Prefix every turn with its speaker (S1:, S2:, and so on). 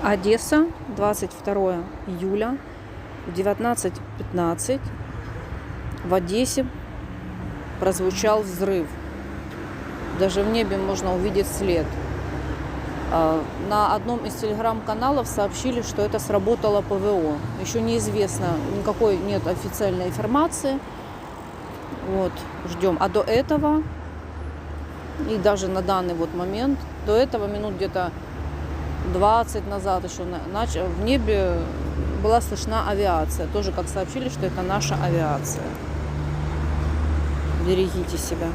S1: Одесса, 22 июля, в 19:15 в Одессе прозвучал взрыв. Даже в небе можно увидеть след. На одном из телеграм-каналов сообщили, что это сработало ПВО. Еще неизвестно, никакой нет официальной информации. Вот, ждем. А до этого, и даже на данный вот момент, до этого минут где-то 20 назад еще в небе была слышна авиация. Тоже как сообщили, что это наша авиация. Берегите себя.